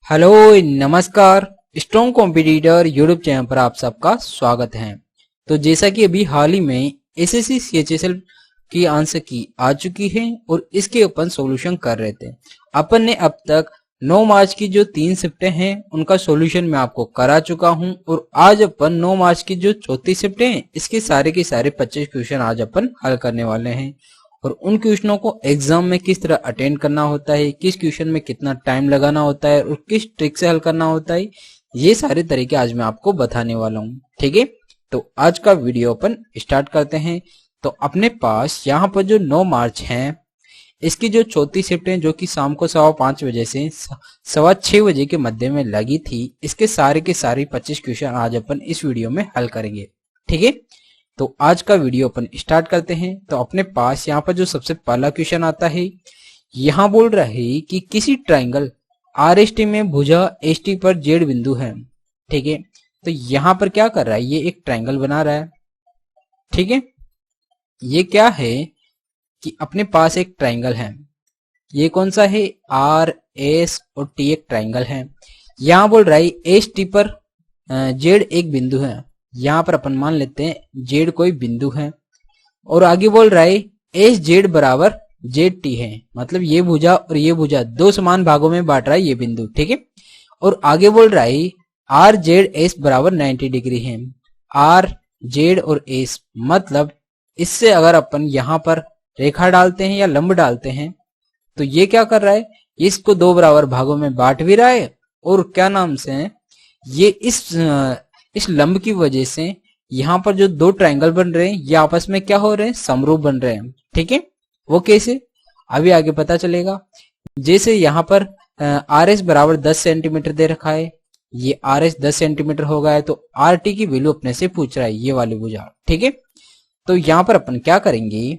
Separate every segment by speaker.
Speaker 1: Hello, नमस्कार। Strong competitor YouTube channel पर आप सबका स्वागत है। तो जैसा कि अभी हाल ही में एसएससी सीएचएसएल की आंसर की आ चुकी है और इसके अपन सॉल्यूशन कर रहे थे। अपन ने अब तक 9 मार्च की जो 3 शिफ्टें हैं उनका सॉल्यूशन मैं आपको करा चुका हूं और आज अपन 9 मार्च की जो चौथी शिफ्टें हैं इसके सारे के सारे 25 क्वेश्चन आज अपन हल करने वाले हैं। और उन क्वेश्चनों को एग्जाम में किस तरह अटेंड करना होता है, किस क्वेश्चन में कितना टाइम लगाना होता है और किस ट्रिक से हल करना होता है, ये सारे तरीके आज मैं आपको बताने वाला हूँ। ठीक है, तो आज का वीडियो अपन स्टार्ट करते हैं। तो अपने पास यहाँ पर जो 9 मार्च है इसकी जो चौथी शिफ्ट है जो कि शाम को 5:15 बजे से 6:15 बजे के मध्य में लगी थी, इसके सारे के सारे 25 क्वेश्चन आज अपन इस वीडियो में हल करेंगे। ठीक है, तो आज का वीडियो अपन स्टार्ट करते हैं। तो अपने पास यहाँ पर जो सबसे पहला क्वेश्चन आता है, यहाँ बोल रहा है कि किसी ट्राइंगल आरएसटी में भुजा एसटी पर जेड बिंदु है। ठीक है, तो यहाँ पर क्या कर रहा है, ये एक ट्राइंगल बना रहा है। ठीक है, ये क्या है कि अपने पास एक ट्राइंगल है, ये कौन सा है, आर एस और टी एक ट्राइंगल है। यहाँ बोल रहा है एस टी पर जेड एक बिंदु है। यहाँ पर अपन मान लेते हैं जेड कोई बिंदु है और आगे बोल रहा है एस जेड बराबर जेड टी है, मतलब ये भुजा और ये भुजा दो समान भागों में बांट रहा है ये बिंदु। ठीक है, और आगे बोल रहा है आर जेड एस बराबर 90 डिग्री है। आर जेड और एस मतलब इससे अगर अपन यहाँ पर रेखा डालते हैं या लंब डालते हैं तो ये क्या कर रहा है, इसको दो बराबर भागों में बांट भी रहा है और क्या नाम से है, ये इस लंब की वजह से यहाँ पर जो दो ट्रायंगल बन रहे हैं ये आपस में क्या हो रहे हैं, समरूप बन रहे हैं। ठीक है, वो कैसे अभी आगे पता चलेगा। जैसे यहाँ पर आर एस बराबर 10 सेंटीमीटर दे रखा है, ये आर एस 10 सेंटीमीटर हो गया है, तो आर टी की वैल्यू अपने से पूछ रहा है ये वाली भुजा। ठीक है, तो यहाँ पर अपन क्या करेंगे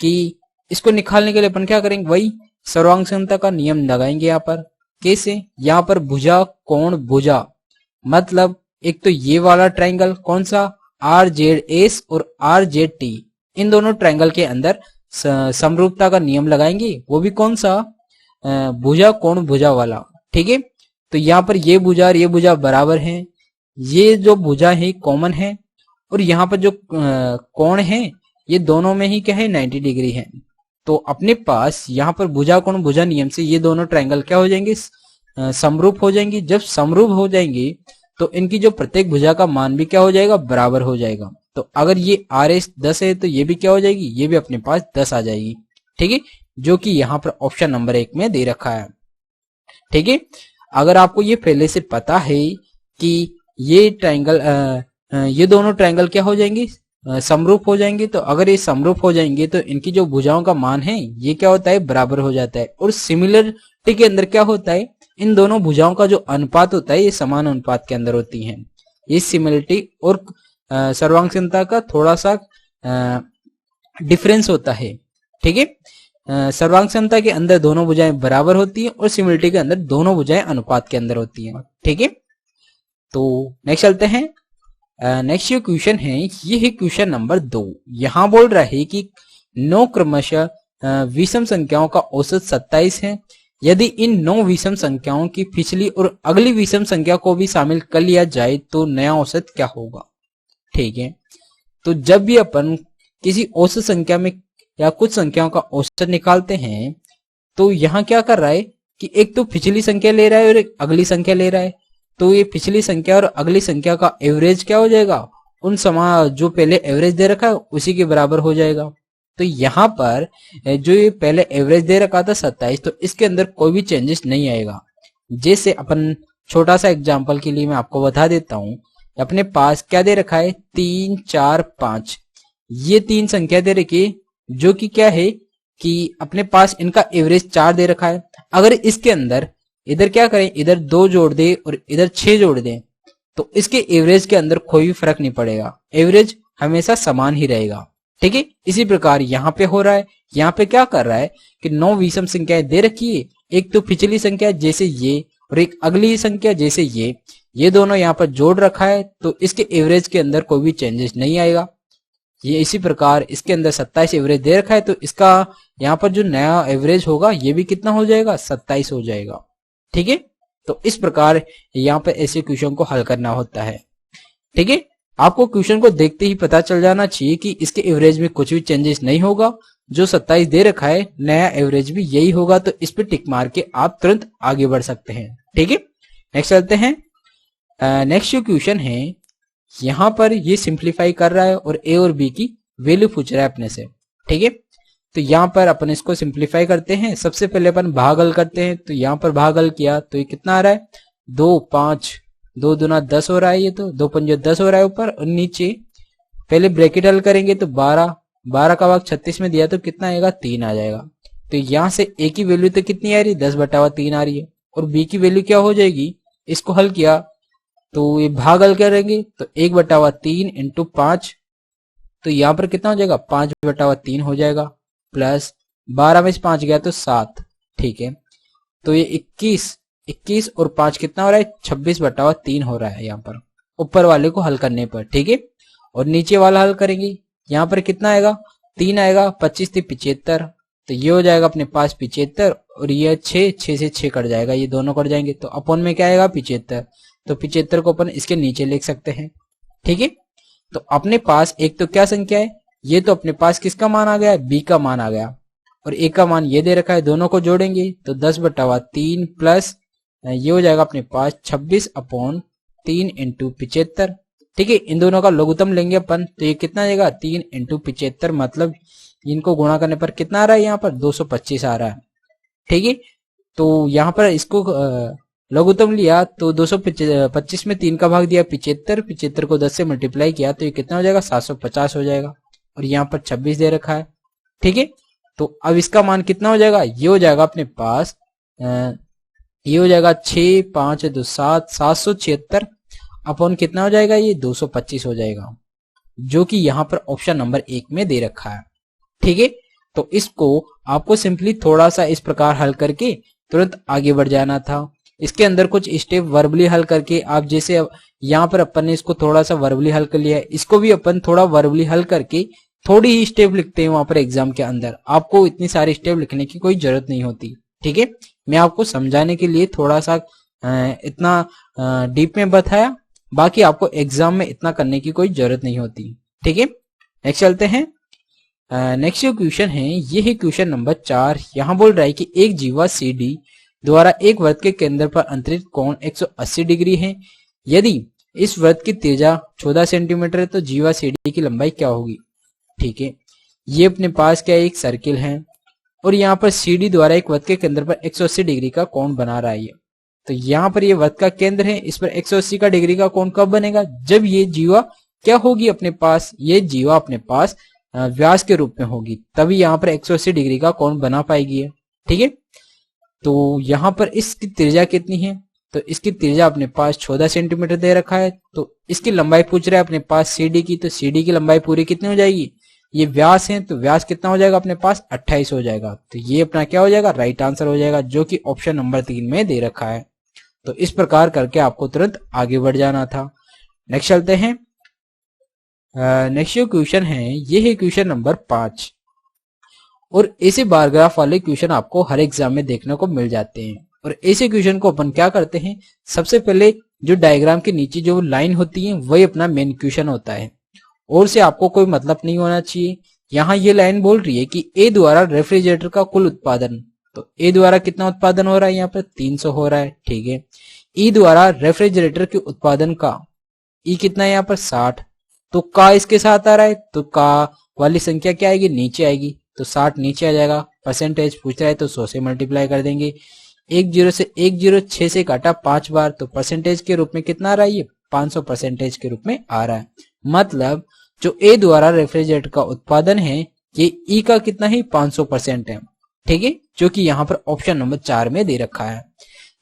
Speaker 1: कि इसको निकालने के लिए अपन क्या करेंगे, वही सर्वांग समता का नियम लगाएंगे। यहाँ पर कैसे, यहाँ पर भुजा कोण भुजा मतलब एक तो ये वाला ट्रायंगल कौन सा, आर जेड एस और आर जेड टी, इन दोनों ट्रायंगल के अंदर समरूपता का नियम लगाएंगे, वो भी कौन सा, भुजा कोण भुजा वाला। ठीक है, तो यहाँ पर ये भुजा और ये भुजा बराबर हैं, ये जो भुजा है कॉमन है और यहाँ पर जो कोण है ये दोनों में ही क्या है, 90 डिग्री है। तो अपने पास यहाँ पर भुजा कोण भुजा नियम से ये दोनों ट्रायंगल क्या हो जाएंगे, समरूप हो जाएंगे। जब समरूप हो जाएंगे तो इनकी जो प्रत्येक भुजा का मान भी क्या हो जाएगा, बराबर हो जाएगा। तो अगर ये आर एस 10 है तो ये भी क्या हो जाएगी, ये भी अपने पास 10 आ जाएगी। ठीक है, जो कि यहाँ पर ऑप्शन नंबर 1 में दे रखा है। ठीक है, अगर आपको ये पहले से पता है कि ये ट्रायंगल ये दोनों ट्रायंगल क्या हो जाएंगे, समरूप हो जाएंगे, तो अगर ये समरूप हो जाएंगे तो इनकी जो भुजाओं का मान है ये क्या होता है, बराबर हो जाता है। और सिमिलरिटी के अंदर क्या होता है, इन दोनों भुजाओं का जो अनुपात होता है ये समान अनुपात के अंदर होती है। ये सिमिलरिटी और सर्वांग समता का थोड़ा सा डिफरेंस होता है। ठीक है, सर्वांग समता के अंदर दोनों भुजाएं बराबर होती है और सिमिलरिटी के अंदर दोनों भुजाएं अनुपात के अंदर होती है। ठीक है, तो नेक्स्ट चलते हैं। नेक्स्ट जो क्वेश्चन है ये है क्वेश्चन नंबर 2। यहाँ बोल रहा है कि 9 क्रमशः विषम संख्याओं का औसत 27 है। यदि इन 9 विषम संख्याओं की पिछली और अगली विषम संख्या को भी शामिल कर लिया जाए तो नया औसत क्या होगा। ठीक है, तो जब भी अपन किसी औसत संख्या में या कुछ संख्याओं का औसत निकालते हैं तो यहाँ क्या कर रहा है कि एक तो पिछली संख्या ले रहा है और एक अगली संख्या ले रहा है, तो ये पिछली संख्या और अगली संख्या का एवरेज क्या हो जाएगा, उन जो पहले एवरेज दे रखा है उसी के बराबर हो जाएगा। तो यहाँ पर जो ये पहले एवरेज दे रखा था 27, तो इसके अंदर कोई भी चेंजेस नहीं आएगा। जैसे अपन छोटा सा एग्जांपल के लिए मैं आपको बता देता हूँ, अपने पास क्या दे रखा है, 3 4 5, ये 3 संख्या दे रखी है जो कि क्या है कि अपने पास इनका एवरेज 4 दे रखा है। अगर इसके अंदर इधर क्या करें, इधर 2 जोड़ दे और इधर 6 जोड़ दें तो इसके एवरेज के अंदर कोई भी फर्क नहीं पड़ेगा, एवरेज हमेशा समान ही रहेगा। ठीक है, इसी प्रकार यहाँ पे हो रहा है, यहाँ पे क्या कर रहा है कि 9 विषम संख्याएं दे रखी है, एक तो पिछली संख्या जैसे ये और एक अगली संख्या जैसे ये दोनों यहाँ पर जोड़ रखा है, तो इसके एवरेज के अंदर कोई भी चेंजेस नहीं आएगा। ये इसी प्रकार इसके अंदर 27 एवरेज दे रखा है, तो इसका यहाँ पर जो नया एवरेज होगा ये भी कितना हो जाएगा, 27 हो जाएगा। ठीक है, तो इस प्रकार यहाँ पर ऐसे क्वेश्चन को हल करना होता है। ठीक है, आपको क्वेश्चन को देखते ही पता चल जाना चाहिए कि इसके एवरेज में कुछ भी चेंजेस नहीं होगा, जो 27 दे रखा है नया एवरेज भी यही होगा, तो इस पे टिक मार के आप तुरंत आगे बढ़ सकते हैं। ठीक है, नेक्स्ट चलते हैं। नेक्स्ट जो क्वेश्चन है यहाँ पर ये सिंप्लीफाई कर रहा है और ए और बी की वैल्यू पूछ रहा है अपने से। ठीक है, तो यहाँ पर अपन इसको सिंप्लीफाई करते हैं। सबसे पहले अपन भागल करते हैं, तो यहाँ पर भागल किया तो ये कितना आ रहा है 2 5 2 दूना 10 हो रहा है, ये तो 2 पंजे 10 हो रहा है ऊपर, और नीचे पहले ब्रैकेट हल करेंगे तो 12 का भाग 36 में दिया तो कितना आएगा 3 आ जाएगा। तो यहाँ से ए की वैल्यू तो कितनी आ रही है 10/3 आ रही है, और बी की वैल्यू क्या हो जाएगी, इसको हल किया तो ये भाग हल करेंगे तो 1/3 इंटू 5, तो यहाँ पर कितना हो जाएगा 5/3 हो जाएगा, प्लस 12 में से 5 गया तो 7। ठीक है, तो ये 21 और 5 कितना हो रहा है 26/3 हो रहा है यहाँ पर ऊपर वाले को हल करने पर। ठीक है, और नीचे वाला हल करेंगे, यहाँ पर कितना आएगा 3 आएगा, 25 से 75, तो ये हो जाएगा अपने पास 75, और ये 6 से 6 कट जाएगा, ये दोनों कट जाएंगे, तो अपन में क्या आएगा 75, तो 75 को अपन इसके नीचे लिख सकते हैं। ठीक है, तो अपने पास एक तो क्या संख्या है, ये तो अपने पास किसका मान आ गया, बी का मान आ गया, और ए का मान ये दे रखा है, दोनों को जोड़ेंगे तो 10/3 प्लस ये हो जाएगा अपने पास 26/3 इंटू 75। ठीक है, इन दोनों का लघुत्तम लेंगे अपन, तो ये कितना आएगा 3 इंटू 75, मतलब इनको गुणा करने पर कितना आ रहा है यहाँ पर 225 आ रहा है। ठीक है, तो यहाँ पर इसको लघुत्तम लिया तो 225 में 3 का भाग दिया 75 को 10 से मल्टीप्लाई किया तो ये कितना हो जाएगा 750 हो जाएगा, और यहाँ पर 26 दे रखा है। ठीक है, तो अब इसका मान कितना हो जाएगा, ये हो जाएगा अपने पास ये हो जाएगा 6 5 2 7 776 अपॉन कितना हो जाएगा, ये 225 हो जाएगा, जो कि यहाँ पर ऑप्शन नंबर 1 में दे रखा है। ठीक है, तो इसको आपको सिंपली थोड़ा सा इस प्रकार हल करके तुरंत आगे बढ़ जाना था। इसके अंदर कुछ स्टेप वर्बली हल करके आप, जैसे यहाँ पर अपन ने इसको थोड़ा सा वर्बली हल कर लिया है, इसको भी अपन थोड़ा वर्बली हल करके थोड़ी ही स्टेप लिखते हैं वहां पर एग्जाम के अंदर, आपको इतनी सारी स्टेप लिखने की कोई जरूरत नहीं होती। ठीक है, मैं आपको समझाने के लिए थोड़ा सा इतना डीप में बताया, बाकी आपको एग्जाम में इतना करने की कोई जरूरत नहीं होती। ठीक है, नेक्स्ट चलते हैं। नेक्स्ट जो क्वेश्चन है ये है क्वेश्चन नंबर 4। यहाँ बोल रहा है कि एक जीवा सी डी द्वारा एक वृत्त के केंद्र पर अंतरित कोण 180 डिग्री है। यदि इस वृत्त की त्रिज्या 14 सेंटीमीटर है तो जीवा सी डी की लंबाई क्या होगी। ठीक है, ये अपने पास क्या है, एक सर्किल है, और यहाँ पर सी डी द्वारा एक वृत्त के केंद्र पर 180 डिग्री का कोण बना रहा है। तो यहाँ पर ये वृत्त का केंद्र है, इस पर 180 का डिग्री का कोण कब बनेगा, जब ये जीवा क्या होगी अपने पास, ये जीवा अपने पास व्यास के रूप में होगी, तभी यहाँ पर 180 डिग्री का कोण बना पाएगी। ठीक है, तो यहाँ पर इसकी त्रिज्या कितनी है, तो इसकी त्रिज्या अपने पास 14 सेंटीमीटर दे रखा है, तो इसकी लंबाई पूछ रहा है अपने पास सीडी की, तो सीडी की लंबाई पूरी कितनी हो जाएगी, ये व्यास है तो व्यास कितना हो जाएगा अपने पास 28 हो जाएगा, तो ये अपना क्या हो जाएगा राइट आंसर हो जाएगा, जो कि ऑप्शन नंबर 3 में दे रखा है। तो इस प्रकार करके आपको तुरंत आगे बढ़ जाना था। नेक्स्ट चलते हैं। नेक्स्ट जो क्वेश्चन है ये है क्वेश्चन नंबर 5, और ऐसे बार ग्राफ वाले क्वेश्चन आपको हर एग्जाम में देखने को मिल जाते हैं। और ऐसे क्वेश्चन को अपन क्या करते हैं, सबसे पहले जो डायग्राम के नीचे जो लाइन होती है वही अपना मेन क्वेश्चन होता है, और से आपको कोई मतलब नहीं होना चाहिए। यहाँ ये लाइन बोल रही है कि ए द्वारा रेफ्रिजरेटर का कुल उत्पादन, तो ए द्वारा कितना उत्पादन हो रहा है, यहाँ पर 300 हो रहा है। ठीक है, ई द्वारा रेफ्रिजरेटर के उत्पादन का, ई कितना है यहाँ पर 60, तो का इसके साथ आ रहा है, तो का वाली संख्या क्या आएगी नीचे आएगी, तो 60 नीचे आ जाएगा। परसेंटेज पूछ रहा है तो 100 से मल्टीप्लाई कर देंगे। 10 से 106 से काटा 5 बार, तो परसेंटेज के रूप में कितना आ रहा है, ये 500% के रूप में आ रहा है। मतलब जो ए द्वारा रेफ्रिजरेटर का उत्पादन है ये ई का कितना है 500% है। ठीक है, जो कि यहाँ पर ऑप्शन नंबर 4 में दे रखा है।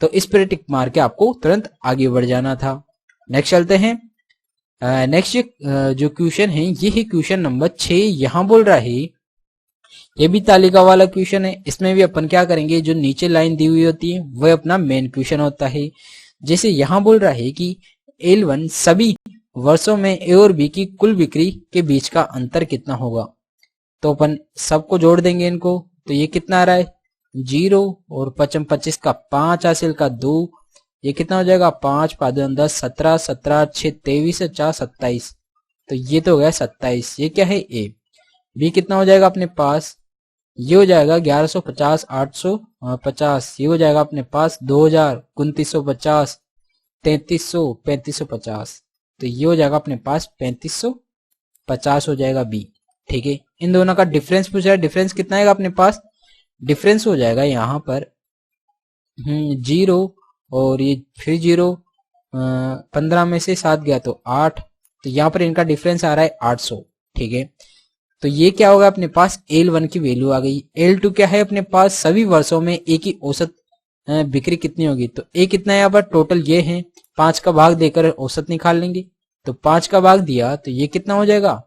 Speaker 1: तो इस पर टिक मार के आपको तुरंत आगे बढ़ जाना था। नेक्स्ट चलते हैं। नेक्स्ट जो क्वेश्चन है ये है क्वेश्चन नंबर 6। यहाँ बोल रहा है, ये भी तालिका वाला क्वेश्चन है, इसमें भी अपन क्या करेंगे, जो नीचे लाइन दी हुई होती है वह अपना मेन क्वेश्चन होता है। जैसे यहाँ बोल रहा है कि L1 सभी वर्षों में ए और बी की कुल बिक्री के बीच का अंतर कितना होगा, तो अपन सबको जोड़ देंगे इनको, तो ये कितना आ रहा है 0, और 25 का 5 हासिल का 2, ये कितना हो जाएगा 5 5 10 17 17 6 23 4 27, तो ये तो हो गया 27। ये क्या है ए। बी कितना हो जाएगा अपने पास, ये हो जाएगा 1150 850, ये हो जाएगा अपने पास 2000 2950 3300 3550, तो ये हो जाएगा अपने पास 3550 हो जाएगा बी। ठीक है, इन दोनों का डिफरेंस पूछा है, डिफरेंस कितना आएगा अपने पास, डिफरेंस हो जाएगा यहाँ पर 0 और ये फिर 0, 15 में से 7 गया तो 8, तो यहाँ पर इनका डिफरेंस आ रहा है 800। ठीक है, तो ये क्या होगा अपने पास L1 की वैल्यू आ गई। L2 क्या है अपने पास, सभी वर्षों में ए की औसत बिक्री कितनी होगी, तो ए कितना है यहाँ पर टोटल ये है, 5 का भाग देकर औसत निकाल लेंगे, तो 5 का भाग दिया तो ये कितना हो जाएगा,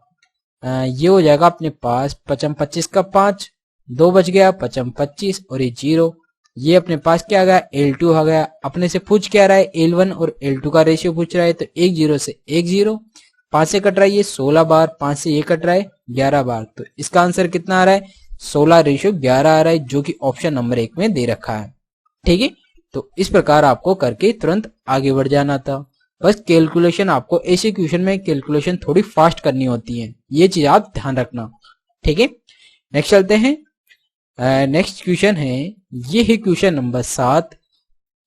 Speaker 1: ये हो जाएगा अपने पास 25 का 5, 2 बच गया 25 और ये 0, ये अपने पास क्या आ गया L2 आ गया। अपने से पूछ क्या रहा है L1 और L2 का रेशियो पूछ रहा है, तो 1 0 से 1 0, 5 से कट रहा है ये 16 बार, 5 से ये कट रहा है 11 बार, तो इसका आंसर कितना आ रहा है 16:11 आ रहा है, जो कि ऑप्शन नंबर 1 में दे रखा है। ठीक है, तो इस प्रकार आपको करके तुरंत आगे बढ़ जाना था। बस कैलकुलेशन, आपको ऐसे क्वेश्चन में कैलकुलेशन थोड़ी फास्ट करनी होती है, ये चीज आप ध्यान रखना। ठीक है, नेक्स्ट चलते हैं। नेक्स्ट क्वेश्चन है, ये है क्वेश्चन नंबर 7।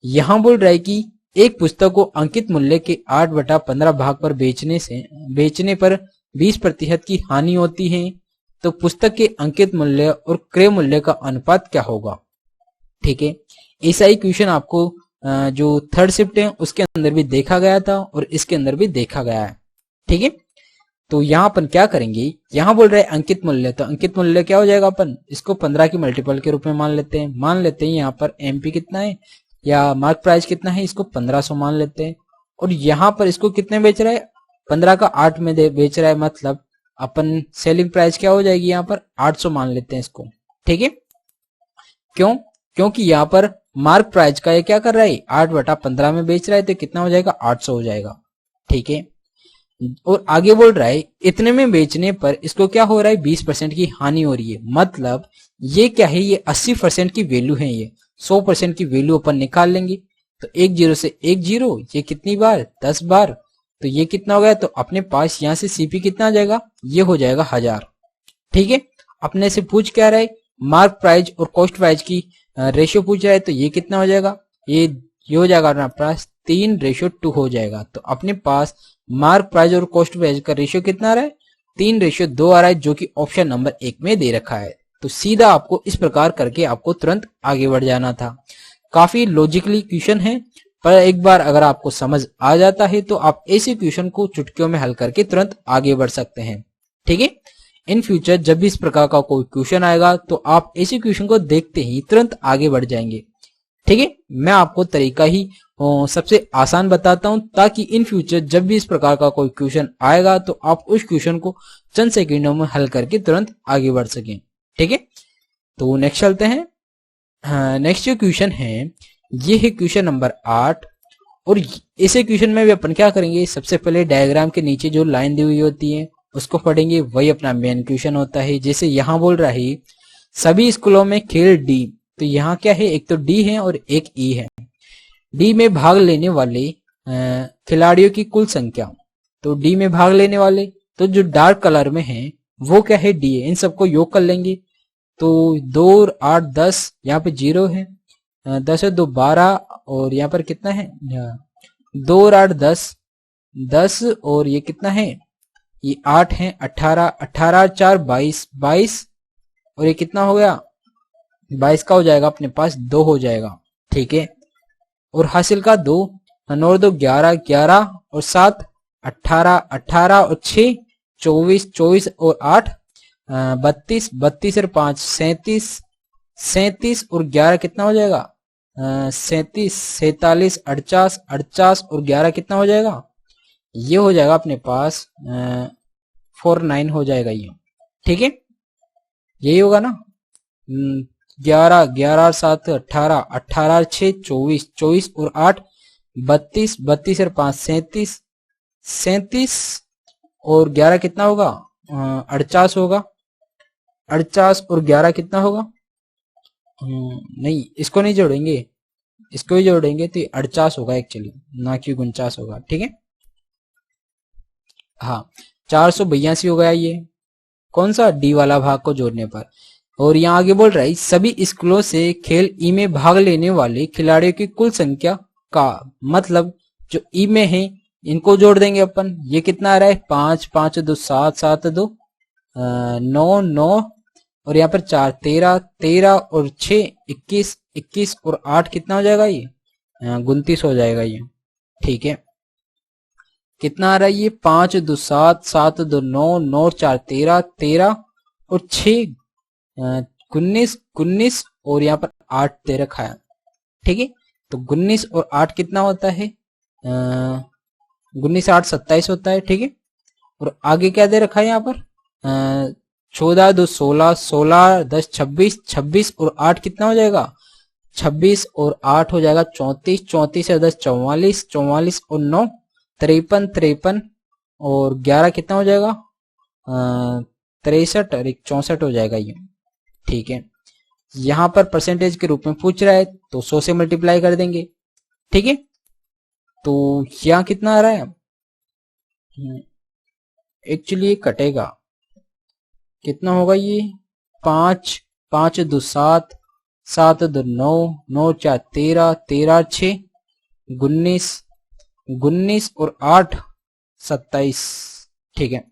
Speaker 1: यहां बोल रहा है कि एक पुस्तक को अंकित मूल्य के 8/15 भाग पर बेचने पर 20% की हानि होती है, तो पुस्तक के अंकित मूल्य और क्रय मूल्य का अनुपात क्या होगा। ठीक है, ऐसा ही क्वेश्चन आपको जो थर्ड शिफ्ट है उसके अंदर भी देखा गया था और इसके अंदर भी देखा गया है। ठीक है, तो यहाँ अपन क्या करेंगे, यहाँ बोल रहे हैं अंकित मूल्य, तो अंकित मूल्य क्या हो जाएगा, अपन इसको 15 की मल्टीपल के रूप में मान लेते हैं यहाँ पर एमपी कितना है या मार्क प्राइस कितना है, इसको 1500 मान लेते हैं, और यहाँ पर इसको कितने बेच रहा है 15 का 8 में बेच रहा है, मतलब अपन सेलिंग प्राइस क्या हो जाएगी यहाँ पर 800 मान लेते हैं इसको। ठीक है, क्योंकि यहाँ पर मार्क प्राइस का ये क्या कर रहा है 8/15 में बेच रहा है, तो कितना हो जाएगा 800 हो जाएगा। ठीक है, और आगे बोल रहा है इतने में बेचने पर इसको क्या हो रहा है 20% की हानि हो रही है, मतलब ये क्या है, ये 80% की वैल्यू है, ये 100% की वैल्यू अपन निकाल लेंगे, तो 1 0 से 1 0, ये कितनी बार 10 बार, तो ये कितना हो गया, तो अपने पास यहाँ से सीपी कितना आ जाएगा, ये हो जाएगा 1000। ठीक है, अपने से पूछ क्या रहा है मार्क प्राइस और कॉस्ट प्राइस की रेशियो पूछ रहा है, तो ये कितना हो जाएगा, ये हो जाएगा अपना प्राइस 3:2 हो जाएगा, तो अपने पास मार्क प्राइस और कॉस्ट प्राइस का रेशियो कितना आ रहा है 3:2 आ रहा है, जो कि ऑप्शन नंबर 1 में दे रखा है। तो सीधा आपको इस प्रकार करके आपको तुरंत आगे बढ़ जाना था। काफी लॉजिकली क्वेश्चन है, पर एक बार अगर आपको समझ आ जाता है तो आप ऐसे क्वेश्चन को चुटकियों में हल करके तुरंत आगे बढ़ सकते हैं। ठीक है, इन फ्यूचर जब भी इस प्रकार का कोई क्वेश्चन आएगा तो आप ऐसे क्वेश्चन को देखते ही तुरंत आगे बढ़ जाएंगे। ठीक है, मैं आपको तरीका ही सबसे आसान बताता हूं, ताकि इन फ्यूचर जब भी इस प्रकार का कोई क्वेश्चन आएगा तो आप उस क्वेश्चन को चंद सेकंडों में हल करके तुरंत आगे बढ़ सकें। ठीक है, तो नेक्स्ट चलते हैं। नेक्स्ट जो क्वेश्चन है ये है क्वेश्चन नंबर 8, और इसे क्वेश्चन में भी अपन क्या करेंगे, सबसे पहले डायग्राम के नीचे जो लाइन दी हुई होती है उसको पढ़ेंगे, वही अपना मेन क्वेश्चन होता है। जैसे यहाँ बोल रहा है सभी स्कूलों में खेल डी, तो यहाँ क्या है, एक तो डी है और एक ई है। डी में भाग लेने वाले खिलाड़ियों की कुल संख्या, तो डी में भाग लेने वाले तो जो डार्क कलर में है वो क्या है डी है, इन सबको योग कर लेंगे, तो 2 और 8 10, यहाँ पे 0 है, 10 और 2 12, और यहाँ पर कितना है 2 और 8 10, 10 और ये कितना है ये 8 है 18, 18 4 22, 22 और ये कितना हो गया 22 का हो जाएगा अपने पास 2 हो जाएगा। ठीक है, और हासिल का 2, 9 और 2 11, 11 और 7 18, 18 और 6 24, 24 और 8 32, 32 और 5 37, 37 और 11 कितना हो जाएगा 37, 47, 48, 48 और 11 कितना हो जाएगा, ये हो जाएगा अपने पास 49 हो जाएगा ये। ठीक है, यही होगा ना, 11, 11 और 7 18, 18 और 6 24, 24 और 8 32, 32 और 5 37, 37 और 11 कितना होगा 48 होगा, 48 और 11 कितना होगा नहीं इसको नहीं जोड़ेंगे, इसको भी जोड़ेंगे तो ये 48 होगा एक्चुअली, ना कि 49 होगा। ठीक है, हाँ 482 हो गया ये कौन सा, डी वाला भाग को जोड़ने पर। और यहाँ आगे बोल रहा है सभी स्कूलों से खेल ई में भाग लेने वाले खिलाड़ियों की कुल संख्या का मतलब जो ई में है इनको जोड़ देंगे अपन। ये कितना आ रहा है, 5 5 2 7 7 2 9 9 और यहाँ पर 4 13 13 और 6 21 21 और 8 कितना हो जाएगा, ये 29 हो जाएगा ये। ठीक है, कितना आ रहा है ये, 5 2 7 7 2 9 9 4 13 13 और 6 19 19 और यहाँ पर 8 दे रखा है। ठीक है, तो 19 और 8 कितना होता है, 19 8 27 होता है। ठीक है, और आगे क्या दे रखा है यहाँ पर, 14 2 16 16 10 26 26 और 8 कितना हो जाएगा, 26 और 8 हो जाएगा 34 34 और 10 44 44 और 9 53 53 और 11 कितना हो जाएगा, 63 और 64 हो जाएगा ये। ठीक है, यहां पर परसेंटेज के रूप में पूछ रहा है तो 100 से मल्टीप्लाई कर देंगे। ठीक है, तो यहाँ कितना आ रहा है, एक्चुअली ये कटेगा, कितना होगा ये, 5 5 2 7 7 2 9 9 4 13 13 6 19 19 और 8 27। ठीक है,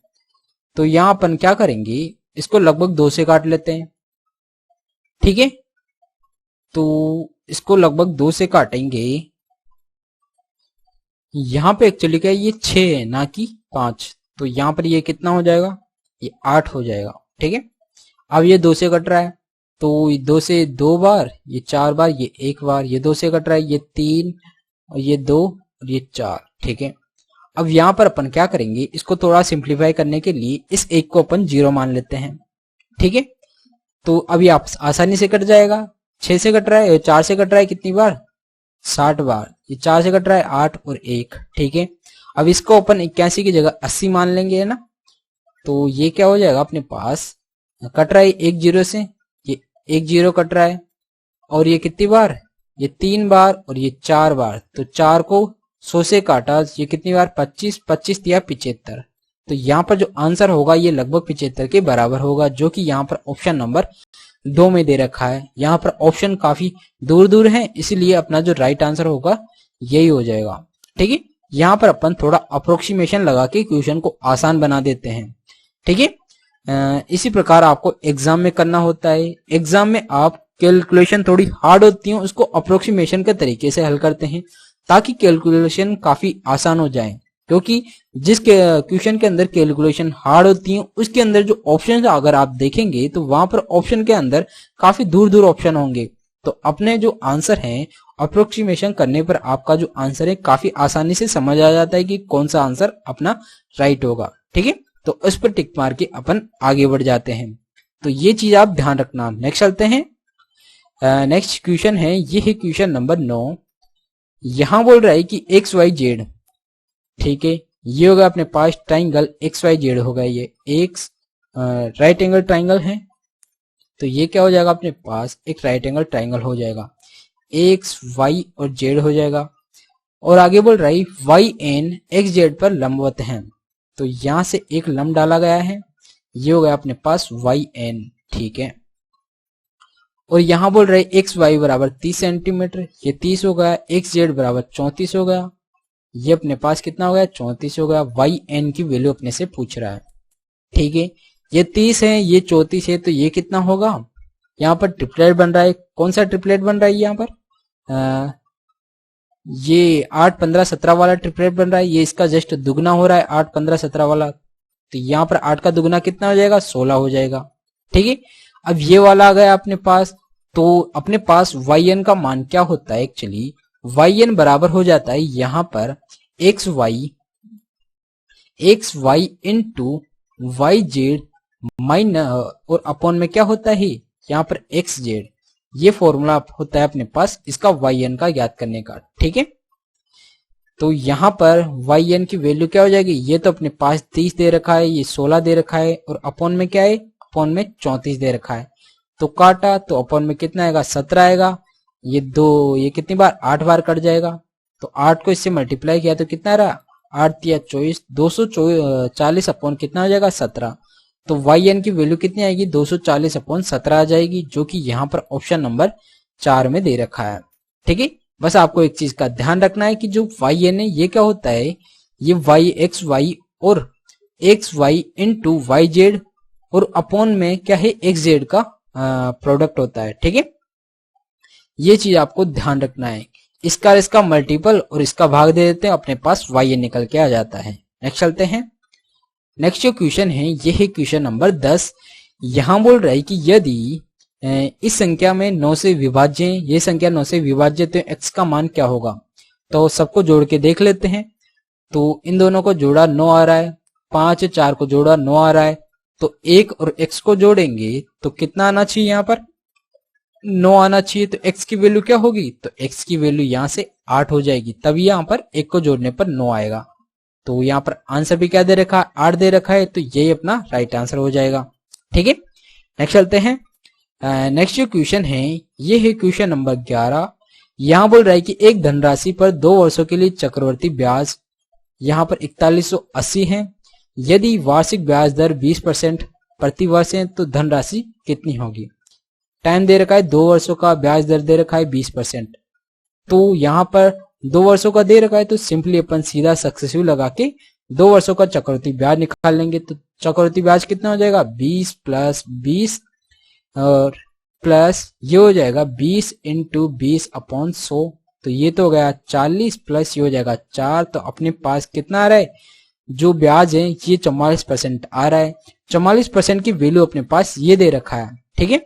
Speaker 1: तो यहां अपन क्या करेंगे, इसको लगभग 2 से काट लेते हैं। ठीक है, तो इसको लगभग 2 से काटेंगे। यहां पे एक्चुअली क्या है, ये 6 है ना कि 5, तो यहां पर ये कितना हो जाएगा, ये 8 हो जाएगा। ठीक है, अब ये 2 से कट रहा है तो 2 से 2 बार, ये 4 बार, ये 1 बार, ये 2 से कट रहा है, ये 3 और ये 2 और ये 4। ठीक है, अब यहां पर अपन क्या करेंगे, इसको थोड़ा सिंप्लीफाई करने के लिए इस एक को अपन 0 मान लेते हैं। ठीक है, तो अभी आप आसानी से कट जाएगा, 6 से कट रहा है, 4 से कट रहा है कितनी बार, 60 बार, ये 4 से कट रहा है 8 और 1। ठीक है, अब इसको अपन 81 की जगह 80 मान लेंगे, है ना, तो ये क्या हो जाएगा अपने पास, कट रहा है 1 0 से, ये 1 0 कट रहा है और ये कितनी बार, ये 3 बार और ये 4 बार, तो 4 को 100 से काटा, ये कितनी बार, 25 25 दिया 75। तो यहाँ पर जो आंसर होगा ये लगभग 75 के बराबर होगा, जो कि यहाँ पर ऑप्शन नंबर 2 में दे रखा है। यहाँ पर ऑप्शन काफी दूर दूर है, इसीलिए अपना जो राइट आंसर होगा यही हो जाएगा। ठीक है, यहाँ पर अपन थोड़ा अप्रोक्सीमेशन लगा के क्वेश्चन को आसान बना देते हैं। ठीक है, इसी प्रकार आपको एग्जाम में करना होता है। एग्जाम में आप कैलकुलेशन थोड़ी हार्ड होती है, उसको अप्रोक्सीमेशन के तरीके से हल करते हैं ताकि कैलकुलेशन काफी आसान हो जाए, क्योंकि जिस क्वेश्चन के अंदर कैलकुलेशन हार्ड होती है उसके अंदर जो ऑप्शन अगर आप देखेंगे तो वहां पर ऑप्शन के अंदर काफी दूर दूर ऑप्शन होंगे, तो अपने जो आंसर हैं अप्रोक्सीमेशन करने पर आपका जो आंसर है काफी आसानी से समझ आ जाता है कि कौन सा आंसर अपना राइट होगा। ठीक है, तो उस पर टिक मार के अपन आगे बढ़ जाते हैं, तो ये चीज आप ध्यान रखना। नेक्स्ट चलते हैं, नेक्स्ट क्वेश्चन है, ये है क्वेश्चन नंबर 9। यहां बोल रहा है कि एक्स वाई जेड, ठीक है, ये होगा अपने पास ट्राइंगल एक्स वाई जेड होगा, ये एक्स राइट एंगल ट्राइंगल है, तो ये क्या हो जाएगा अपने पास, एक राइट एंगल ट्राइंगल हो जाएगा, एक्स वाई और जेड हो जाएगा। और आगे बोल रहा है वाई एन एक्स जेड पर लंबवत है, तो यहां से एक लंब डाला गया है, ये हो गया अपने पास वाई एन। ठीक है, और यहां बोल रहे एक्स वाई बराबर 30 सेंटीमीटर, ये 30 हो गया, एक्स जेड बराबर 34 हो गया, ये अपने पास कितना हो गया, 34 हो गया। वाई एन की वैल्यू अपने से पूछ रहा है। ठीक है, ये 30 है, ये 34 है, तो ये कितना होगा, यहाँ पर ट्रिपलेट बन रहा है। कौन सा ट्रिपलेट बन रहा है यहाँ पर, ये 8 15 17 वाला ट्रिपलेट बन रहा है, ये इसका जस्ट दुगना हो रहा है 8 15 17 वाला, तो यहाँ पर 8 का दुगना कितना हो जाएगा, 16 हो जाएगा। ठीक है, अब ये वाला आ गया अपने पास, तो अपने पास वाई एन का मान क्या होता है, एक्चुअली वाई एन बराबर हो जाता है यहां पर X Y into Y Z minus, और अपॉन में क्या होता है यहाँ पर एक्स जेड, ये फॉर्मूला होता है अपने पास इसका वाई एन का ज्ञात करने का। ठीक है, तो यहां पर वाई एन की वैल्यू क्या हो जाएगी, ये तो अपने पास 30 दे रखा है, ये 16 दे रखा है, और अपॉन में क्या है, अपॉन में 34 दे रखा है, तो काटा तो अपॉन में कितना आएगा, 17 आएगा, ये दो, ये कितनी बार 8 बार कट जाएगा, तो 8 को इससे मल्टीप्लाई किया तो कितना रहा 8 या 24, 240 अपॉन कितना हो जाएगा 17। तो वाई एन की वैल्यू कितनी आएगी 240 अपॉन 17 आ जाएगी, जो कि यहाँ पर ऑप्शन नंबर 4 में दे रखा है। ठीक है, बस आपको एक चीज का ध्यान रखना है कि जो वाई एन है ये क्या होता है, ये वाई एक्स वाई और X Y into Y Z और अपॉन में क्या है एक्स जेड का प्रोडक्ट होता है। ठीक है, ये चीज आपको ध्यान रखना है। इसका मल्टीपल और इसका भाग दे देते हैं, अपने पास वाई एन निकल के आ जाता है। नेक्स्ट चलते हैं। नेक्स्ट जो क्वेश्चन है ये है क्वेश्चन नंबर 10। यहां बोल रहा है कि यदि इस संख्या में 9 से विभाज्य है, ये संख्या 9 से विभाज्य, तो x का मान क्या होगा। तो सबको जोड़ के देख लेते हैं। तो इन दोनों को जोड़ा 9 आ रहा है, 5 4 को जोड़ा 9 आ रहा है, तो 1 और x को जोड़ेंगे तो कितना आना चाहिए, यहाँ पर 9 आना चाहिए। तो x की वैल्यू क्या होगी, तो x की वैल्यू यहाँ से 8 हो जाएगी, तभी यहाँ पर 1 को जोड़ने पर 9 आएगा। तो यहाँ पर आंसर भी क्या दे रखा है 8 दे रखा है, तो यही अपना राइट आंसर हो जाएगा। ठीक है, नेक्स्ट चलते हैं। नेक्स्ट जो क्वेश्चन है ये है क्वेश्चन नंबर 11। यहाँ बोल रहा है कि एक धनराशि पर 2 वर्षों के लिए चक्रवर्ती ब्याज यहाँ पर 4180 है। यदि वार्षिक ब्याज दर 20% प्रति वर्ष है तो धनराशि कितनी होगी। टाइम दे रखा है 2 वर्षों का, ब्याज दर दे रखा है 20%। तो यहाँ पर 2 वर्षों का दे रखा है तो सिंपली अपन सीधा सक्सेसिव लगा के 2 वर्षों का चक्रवर्ती ब्याज निकाल लेंगे। तो चक्रवर्ती ब्याज कितना हो जाएगा 20 प्लस 20 और प्लस ये हो जाएगा 20 इंटू 20 अपॉन 100। तो ये तो हो गया 40 प्लस ये हो जाएगा 4। तो अपने पास कितना आ रहा है, जो ब्याज है ये 44% आ रहा है। 44% की वैल्यू अपने पास ये दे रखा है। ठीक है,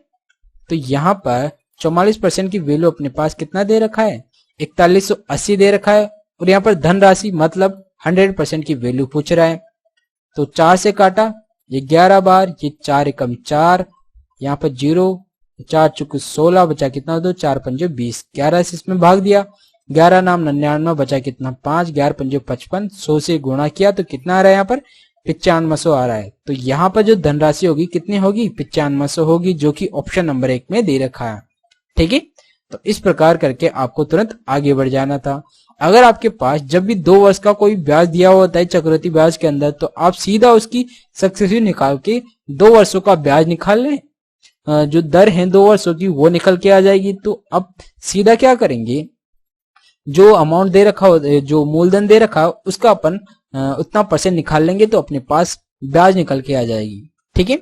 Speaker 1: तो यहाँ पर 44% की वैल्यू अपने पास कितना दे रखा है 4180 दे रखा है, और यहाँ पर धनराशि मतलब 100% की वैल्यू पूछ रहा है। तो 4 से काटा ये 11 बार, ये 4 एकम 4, यहाँ पर 0, 4 चुके 16, बचा कितना 2, 4 पंजे 20, 11 से इसमें भाग दिया, 11 नाम 99, बचा कितना 5, 11 पंजे 55, 100 से गुणा किया तो कितना आ रहा है यहाँ पर 9500 आ रहा है। तो यहाँ पर जो धनराशि होगी कितनी होगी 9500 होगी, जो कि ऑप्शन नंबर 1 में दे रखा है। ठीक है, तो इस प्रकार करके आपको तुरंत आगे बढ़ जाना था। अगर आपके पास जब भी 2 वर्ष का कोई ब्याज दिया होता है चक्रवृद्धि ब्याज के अंदर, तो आप सीधा उसकी सक्सेसिव निकाल के 2 वर्षों का ब्याज निकाल लें, जो दर है 2 वर्षों की वो निकल के आ जाएगी। तो अब सीधा क्या करेंगे, जो अमाउंट दे रखा हो, जो मूलधन दे रखा हो उसका अपन उतना परसेंट निकाल लेंगे तो अपने पास ब्याज निकल के आ जाएगी। ठीक है,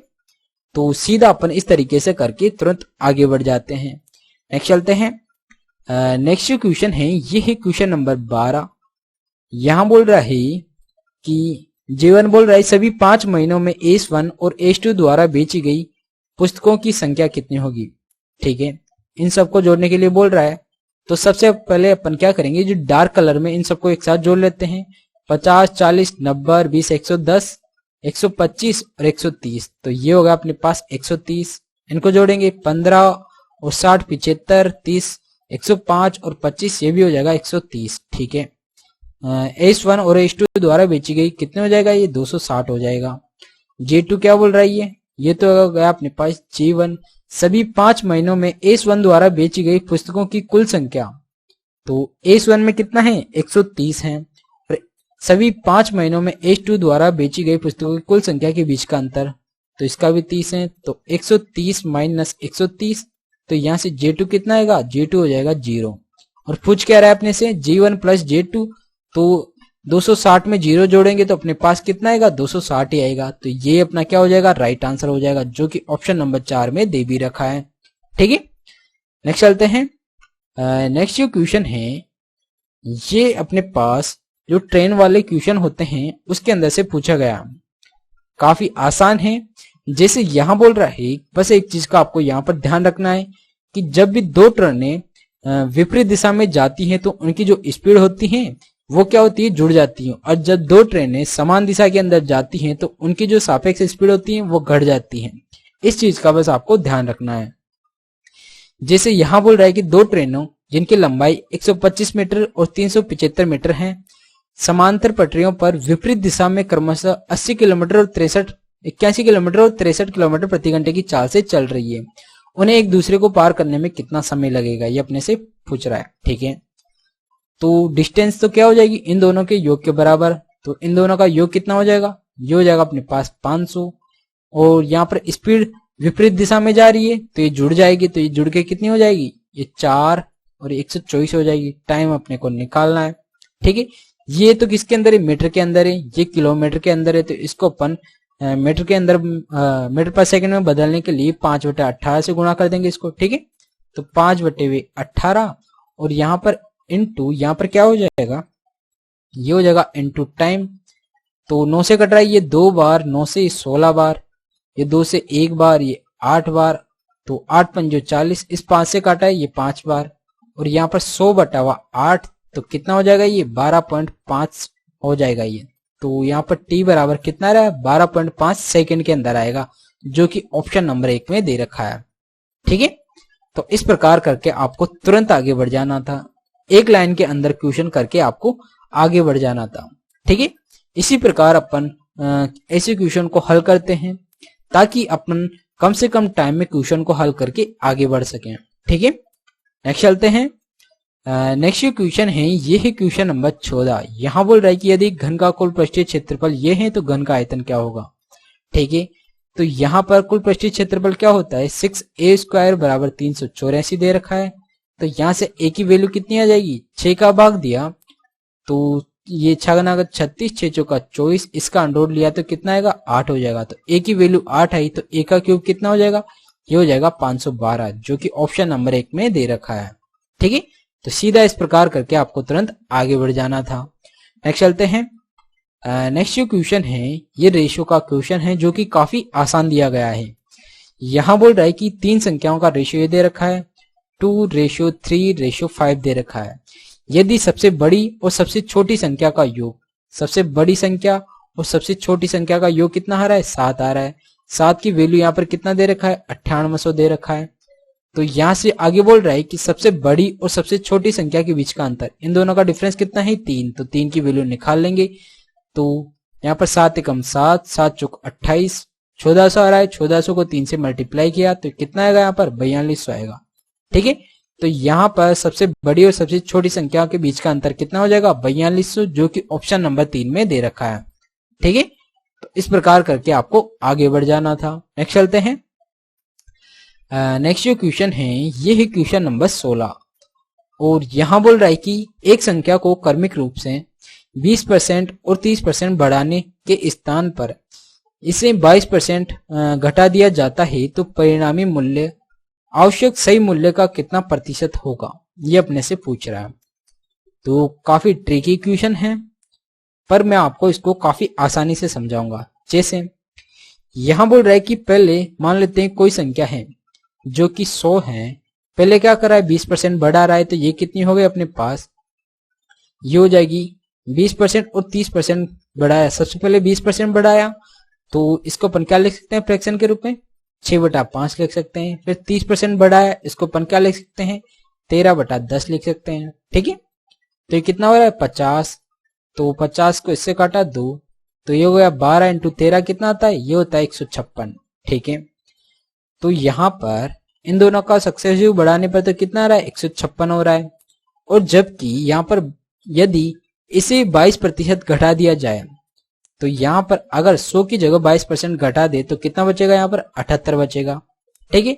Speaker 1: तो सीधा अपन इस तरीके से करके तुरंत आगे बढ़ जाते हैं। नेक्स्ट चलते हैं। नेक्स्ट जो क्वेश्चन है ये है क्वेश्चन नंबर 12। यहां बोल रहा है कि जीवन बोल रहा है सभी 5 महीनों में S1 और S2 द्वारा बेची गई पुस्तकों की संख्या कितनी होगी। ठीक है, इन सबको जोड़ने के लिए बोल रहा है। तो सबसे पहले अपन क्या करेंगे, जो डार्क कलर में इन सबको एक साथ जोड़ लेते हैं। 50 40 90 20 110 125 और 130, तो ये होगा अपने पास 130। इनको जोड़ेंगे 15 और 60 75 30 105 और 25, ये भी हो जाएगा 130। ठीक है, S1 और S2 द्वारा बेची गई कितने हो जाएगा, ये 260 हो जाएगा। J2 क्या बोल रही है, ये तो हो गया अपने पास J1 सभी 5 महीनों में S1 द्वारा बेची गई पुस्तकों की कुल संख्या। तो S1 में कितना है 130 है, और सभी 5 महीनों में S2 द्वारा बेची गई पुस्तकों की कुल संख्या के बीच का अंतर, तो इसका भी 30 है। तो 130 माइनस 130, तो यहाँ से J2 कितना आएगा, J2 हो जाएगा 0। और पूछ क्या रहा है अपने से J1 प्लस J2, तो 260 में 0 जोड़ेंगे तो अपने पास कितना आएगा 260 ही आएगा। तो ये अपना क्या हो जाएगा राइट आंसर हो जाएगा, जो कि ऑप्शन नंबर 4 में दे भी रखा है। ठीक है, नेक्स्ट चलते हैं। नेक्स्ट जो क्वेश्चन है ये अपने पास जो ट्रेन वाले क्वेश्चन होते हैं उसके अंदर से पूछा गया, काफी आसान है। जैसे यहां बोल रहा है, बस एक चीज का आपको यहां पर ध्यान रखना है कि जब भी 2 ट्रेनें विपरीत दिशा में जाती हैं तो उनकी जो स्पीड होती है वो क्या होती है, जुड़ जाती है। और जब 2 ट्रेनें समान दिशा के अंदर जाती हैं तो उनकी जो सापेक्ष स्पीड होती है वो घट जाती है। इस चीज का बस आपको ध्यान रखना है। जैसे यहां बोल रहा है कि 2 ट्रेनों जिनकी लंबाई 125 मीटर और 375 मीटर है, समांतर पटरियों पर विपरीत दिशा में क्रमशः 80 किलोमीटर और 81 किलोमीटर और 63 किलोमीटर प्रति घंटे की चाल से चल रही है, उन्हें एक दूसरे को पार करने में कितना समय लगेगा, ये अपने से पूछ रहा है। ठीक है, तो डिस्टेंस तो क्या हो जाएगी, इन दोनों के योग के बराबर। तो इन दोनों का योग कितना हो जाएगा, ये हो जाएगा अपने पास 500। और यहाँ पर स्पीड विपरीत दिशा में जा रही है तो ये जुड़ जाएगी, तो ये जुड़ के कितनी हो जाएगी, ये 4 और 124 हो जाएगी। टाइम अपने को निकालना है। ठीक है, ये तो किसके अंदर है, मीटर के अंदर है, ये किलोमीटर के अंदर है, तो इसको अपन मीटर के अंदर मीटर पर सेकंड में बदलने के लिए 5/18 से गुणा कर देंगे इसको। ठीक है, तो 5/18 और यहाँ पर इनटू, यहाँ पर क्या हो जाएगा, ये हो जाएगा इनटू टाइम। तो 9 से कट रहा है ये 2 बार, 9 से 16 बार, ये 2 से 1 बार, ये 8 बार, तो 8 पंजो 40, इस 5 से काटा है ये 5 बार, और यहाँ पर 100/8 तो कितना हो जाएगा, ये 12.5 हो जाएगा ये। तो यहाँ पर t बराबर कितना रहा है, 12.5 सेकंड के अंदर आएगा, जो कि ऑप्शन नंबर 1 में दे रखा है। ठीक है, तो इस प्रकार करके आपको तुरंत आगे बढ़ जाना था, एक लाइन के अंदर क्वेश्चन करके आपको आगे बढ़ जाना था। ठीक है, इसी प्रकार अपन ऐसे क्वेश्चन को हल करते हैं ताकि अपन कम से कम टाइम में क्वेश्चन को हल करके आगे बढ़ सकें। ठीक है, नेक्स्ट चलते हैं। नेक्स्ट क्वेश्चन है, ये है क्वेश्चन नंबर 14। यहाँ बोल रहा है कि यदि घन का कुल पृष्ठीय क्षेत्रफल ये है तो घन का आयतन क्या होगा। ठीक है, तो यहाँ पर कुल पृष्ठीय क्षेत्रफल क्या होता है, 6a² बराबर 384 दे रखा है। तो यहाँ से a की वैल्यू कितनी आ जाएगी, 6 का भाग दिया तो ये 6 36, 6 चौका 24, इसका अंडर लिया तो कितना आएगा, 8 हो जाएगा। तो a की वैल्यू 8 आई, तो a का क्यूब कितना हो जाएगा, ये हो जाएगा 512, जो कि ऑप्शन नंबर 1 में दे रखा है। ठीक है, तो सीधा इस प्रकार करके आपको तुरंत आगे बढ़ जाना था। नेक्स्ट चलते हैं। नेक्स्ट जो क्वेश्चन है ये रेशियो का क्वेश्चन है, जो कि काफी आसान दिया गया है। यहाँ बोल रहा है कि 3 संख्याओं का रेशियो ये दे रखा है, 2:3:5 दे रखा है। यदि सबसे बड़ी और सबसे छोटी संख्या का योग, सबसे बड़ी संख्या और सबसे छोटी संख्या का योग कितना आ रहा है, 7 आ रहा है। 7 की वैल्यू यहाँ पर कितना दे रखा है, 9800 दे रखा है। तो यहाँ से आगे बोल रहा है कि सबसे बड़ी और सबसे छोटी संख्या के बीच का अंतर, इन दोनों का डिफरेंस कितना है, 3। तो 3 की वैल्यू निकाल लेंगे। तो यहाँ पर 7 एकम 7, 7 चौक 28, 1400 आ रहा है। 1400 को 3 से मल्टीप्लाई किया तो कितना आएगा, यहाँ पर 4200 आएगा। ठीक है, तो यहाँ पर सबसे बड़ी और सबसे छोटी संख्या के बीच का अंतर कितना हो जाएगा, 4200, जो कि ऑप्शन नंबर 3 में दे रखा है। ठीक है, तो इस प्रकार करके आपको आगे बढ़ जाना था। नेक्स्ट चलते हैं। नेक्स्ट जो क्वेश्चन है ये है क्वेश्चन नंबर 16, और यहाँ बोल रहा है कि एक संख्या को क्रमिक रूप से 20% और 30% बढ़ाने के स्थान पर इसे 22% घटा दिया जाता है तो परिणामी मूल्य आवश्यक सही मूल्य का कितना प्रतिशत होगा, ये अपने से पूछ रहा है। तो काफी ट्रिकी क्वेश्चन है, पर मैं आपको इसको काफी आसानी से समझाऊंगा। जैसे यहां बोल रहा है कि पहले मान लेते हैं कोई संख्या है जो कि 100 है, पहले क्या कर रहा है, 20% बढ़ा रहा है, तो ये कितनी हो गई अपने पास, ये हो जाएगी 20% और 30% बढ़ाया। सबसे पहले 20% बढ़ाया तो इसको अपन क्या लिख सकते हैं फ्रैक्शन के रूप में, 6/5 लिख सकते हैं। फिर 30% बढ़ाया, इसको अपन क्या लिख सकते हैं, 13/10 लिख सकते हैं। ठीक है, तो ये कितना हो रहा है, 50। तो 50 को इससे काटा 2, तो ये हो गया 12 × 13 कितना आता है, ये होता है 156। ठीक है, तो यहाँ पर इन दोनों का सक्सेसिव बढ़ाने पर तो कितना आ रहा है, 156 हो रहा है। और जबकि यहाँ पर यदि इसे 22% घटा दिया जाए तो यहाँ पर अगर 100 की जगह 22% घटा दे तो कितना बचेगा, यहाँ पर 78 बचेगा। ठीक है,